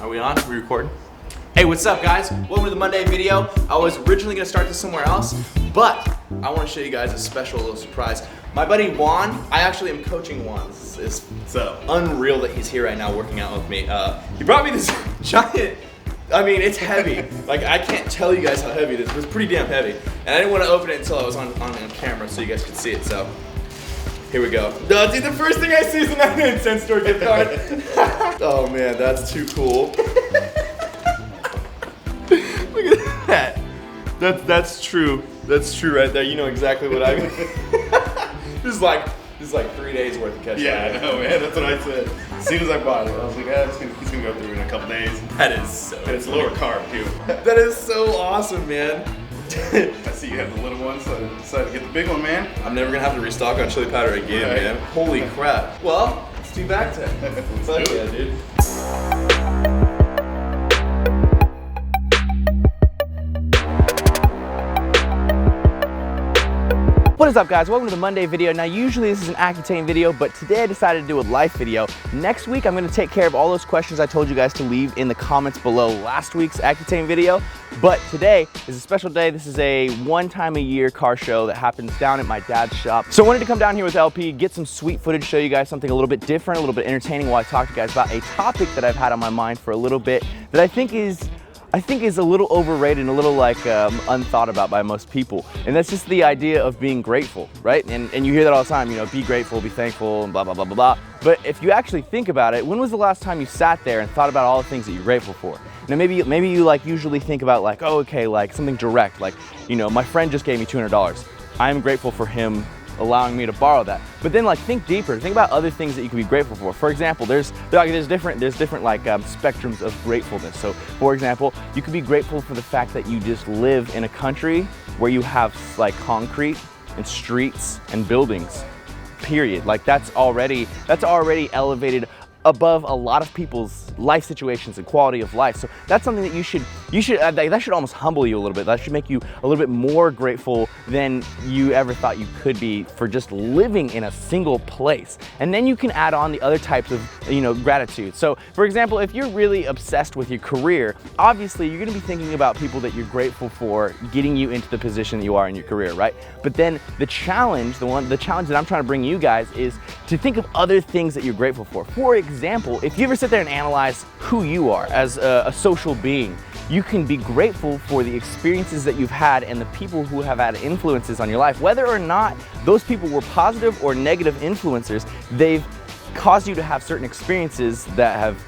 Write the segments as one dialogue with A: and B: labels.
A: Are we on? Are we recording? Hey, what's up, guys? Welcome to the Monday video. I was originally gonna start this somewhere else, but I want to show you guys a special little surprise. My buddy Juan, I actually am coaching Juan. It's unreal that he's here right now working out with me. He brought me this giant, I mean, it's heavy. Like, I can't tell you guys how heavy it is, but it's pretty damn heavy. And I didn't want to open it until I was on camera so you guys could see it, so. Here we go. No, dude, the first thing I see is a 99-cent store gift card. Oh man, that's too cool. Look at that. That's true. That's true right there. You know exactly what I mean. This is like 3 days worth of ketchup.
B: Yeah, I know, man. That's what I said. As soon as I bought it, I was like, he's gonna go through in a couple days.
A: That is so.
B: And it's lower carb too.
A: That is so awesome, man.
B: I see you have the little one, so I decided to get the big one, man.
A: I'm never gonna have to restock on chili powder again,
B: Right.
A: man. Holy crap. Well, let's do back to it.
B: Let's do it.
A: Yeah, dude. What is up, guys? Welcome to the Monday video. Now, usually this is an Accutane video, but today I decided to do a life video. Next week, I'm gonna take care of all those questions I told you guys to leave in the comments below last week's Accutane video. But today is a special day. This is a one-time-a-year car show that happens down at my dad's shop. So I wanted to come down here with LP, get some sweet footage, show you guys something a little bit different, a little bit entertaining while I talk to you guys about a topic that I've had on my mind for a little bit that I think is a little overrated and a little unthought about by most people. And that's just the idea of being grateful, right? And you hear that all the time, you know, be grateful, be thankful, and blah, blah, blah, blah, blah. But if you actually think about it, when was the last time you sat there and thought about all the things that you're grateful for? Now maybe you like usually think about like, oh, okay, like something direct, like, you know, my friend just gave me $200. I'm grateful for him allowing me to borrow that. But then like think deeper, think about other things that you can be grateful for. For example, there's different spectrums of gratefulness. So for example, you could be grateful for the fact that you just live in a country where you have like concrete and streets and buildings, period. Like that's already elevated above a lot of people's life situations and quality of life. So that's something that that should almost humble you a little bit. That should make you a little bit more grateful than you ever thought you could be for just living in a single place. And then you can add on the other types of, you know, gratitude. So for example, if you're really obsessed with your career, obviously you're gonna be thinking about people that you're grateful for getting you into the position that you are in your career, right? But then the challenge that I'm trying to bring you guys is to think of other things that you're grateful for. For example, if you ever sit there and analyze who you are as a social being, you can be grateful for the experiences that you've had and the people who have had influences on your life. Whether or not those people were positive or negative influencers, they've caused you to have certain experiences that have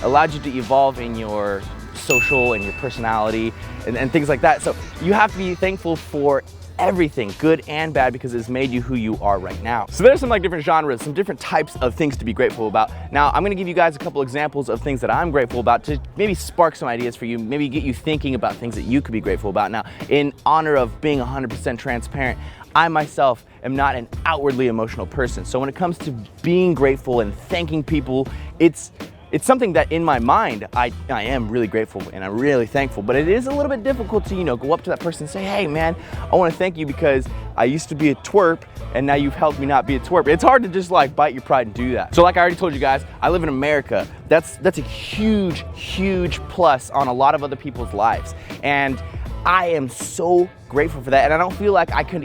A: allowed you to evolve in your social and your personality and things like that. So you have to be thankful for everything, good and bad, because it's made you who you are right now. So there's some like different genres, some different types of things to be grateful about. Now I'm gonna give you guys a couple examples of things that I'm grateful about to maybe spark some ideas for you, maybe get you thinking about things that you could be grateful about. Now, in honor of being 100% transparent, I myself am not an outwardly emotional person. So when it comes to being grateful and thanking people, it's something that in my mind, I am really grateful and I'm really thankful, but it is a little bit difficult to, you know, go up to that person and say, hey man, I wanna thank you because I used to be a twerp and now you've helped me not be a twerp. It's hard to just like bite your pride and do that. So like I already told you guys, I live in America. That's a huge, huge plus on a lot of other people's lives. And I am so grateful for that. And I don't feel like I can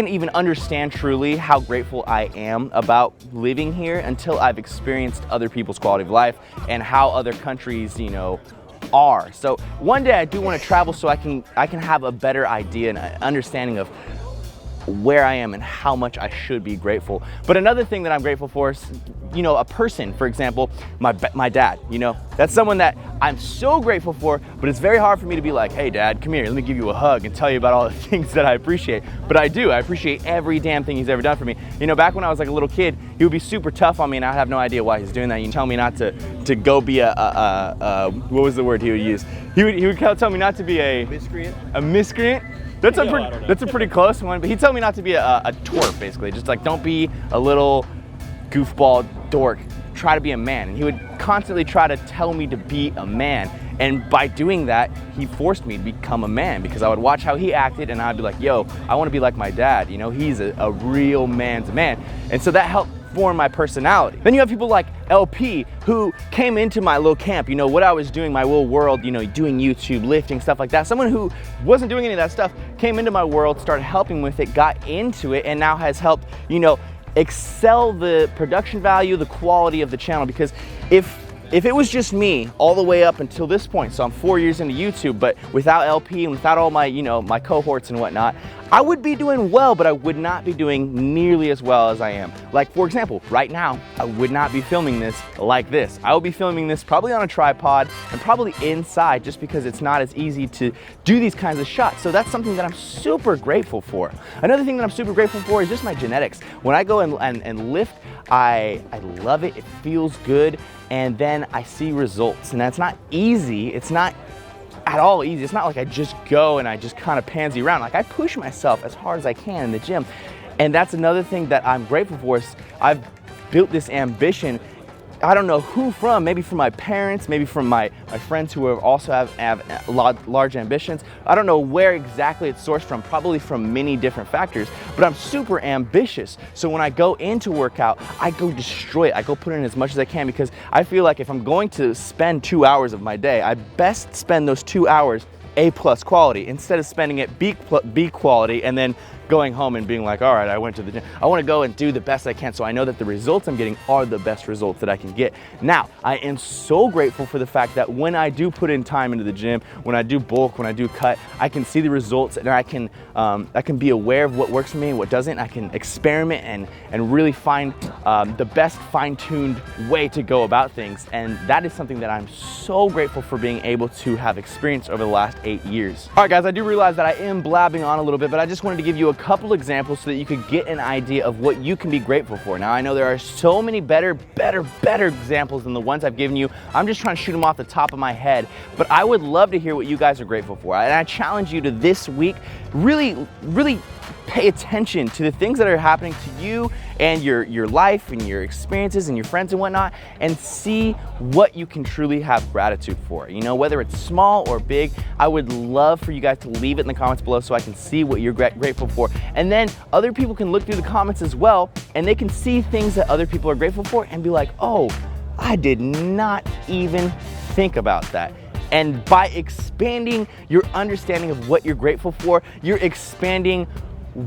A: even understand truly how grateful I am about living here until I've experienced other people's quality of life and how other countries, you know, are. So one day I do want to travel so I can have a better idea and understanding of where I am and how much I should be grateful. But another thing that I'm grateful for is, you know, a person, for example, my dad, you know, that's someone that I'm so grateful for, but it's very hard for me to be like, hey dad, come here, let me give you a hug and tell you about all the things that I appreciate. But I appreciate every damn thing he's ever done for me. You know, back when I was like a little kid, he would be super tough on me and I'd have no idea why he's doing that. He'd tell me not to go be what was the word he would use? He would tell me not to be a miscreant. A miscreant? That's a pretty close one, but he told me not to be a twerp, basically. Just like, don't be a little goofball dork, try to be a man. And he would constantly try to tell me to be a man. And by doing that, he forced me to become a man because I would watch how he acted and I'd be like, yo, I want to be like my dad. You know, he's a real man's man. And so that helped form my personality. Then you have people like LP who came into my little camp, you know, what I was doing, my little world, you know, doing YouTube, lifting, stuff like that. Someone who wasn't doing any of that stuff came into my world, started helping with it, got into it, and now has helped, you know, excel the production value, the quality of the channel. Because if it was just me all the way up until this point, so I'm 4 years into YouTube, but without LP and without all my, you know, my cohorts and whatnot, I would be doing well, but I would not be doing nearly as well as I am. Like, for example, right now, I would not be filming this like this. I would be filming this probably on a tripod and probably inside, just because it's not as easy to do these kinds of shots. So that's something that I'm super grateful for. Another thing that I'm super grateful for is just my genetics. When I go and lift, I love it, it feels good, and then I see results. And that's not easy, it's not at all easy. It's not like I just go and I just kind of pansy around. Like, I push myself as hard as I can in the gym. And that's another thing that I'm grateful for, is I've built this ambition. I don't know who from, maybe from my parents, maybe from my friends who also have large ambitions. I don't know where exactly it's sourced from, probably from many different factors, but I'm super ambitious. So when I go into workout, I go destroy it. I go put in as much as I can, because I feel like if I'm going to spend 2 hours of my day, I best spend those 2 hours A+ quality instead of spending it B quality and then going home and being like, all right, I went to the gym. I want to go and do the best I can, so I know that the results I'm getting are the best results that I can get. Now, I am so grateful for the fact that when I do put in time into the gym, when I do bulk, when I do cut, I can see the results, and I can be aware of what works for me and what doesn't. I can experiment and really find the best fine-tuned way to go about things. And that is something that I'm so grateful for being able to have experienced over the last 8 years. All right, guys, I do realize that I am blabbing on a little bit, but I just wanted to give you a couple examples so that you could get an idea of what you can be grateful for. Now, I know there are so many better examples than the ones I've given you. I'm just trying to shoot them off the top of my head, but I would love to hear what you guys are grateful for. And I challenge you to this week, really pay attention to the things that are happening to you and your life and your experiences and your friends and whatnot, and see what you can truly have gratitude for. You know, whether it's small or big, I would love for you guys to leave it in the comments below so I can see what you're grateful for. And then other people can look through the comments as well, and they can see things that other people are grateful for and be like, oh, I did not even think about that. And by expanding your understanding of what you're grateful for, you're expanding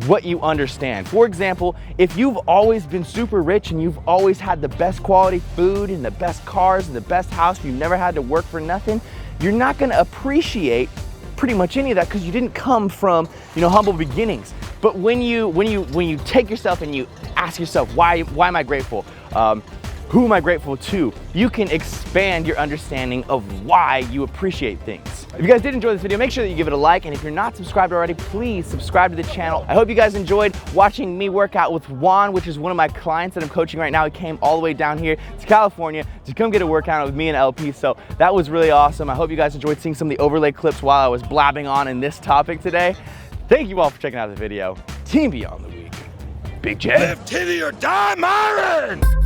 A: what you understand. For example, if you've always been super rich and you've always had the best quality food and the best cars and the best house, you've never had to work for nothing, you're not gonna appreciate pretty much any of that, because you didn't come from, you know, humble beginnings. But when you take yourself and you ask yourself, why am I grateful? Who am I grateful to? You can expand your understanding of why you appreciate things. If you guys did enjoy this video, make sure that you give it a like, and if you're not subscribed already, please subscribe to the channel. I hope you guys enjoyed watching me work out with Juan, which is one of my clients that I'm coaching right now. He came all the way down here to California to come get a workout with me and LP, so that was really awesome. I hope you guys enjoyed seeing some of the overlay clips while I was blabbing on in this topic today. Thank you all for checking out the video. Team Beyond the Week. Big J.
C: Live till you die, MIRIN!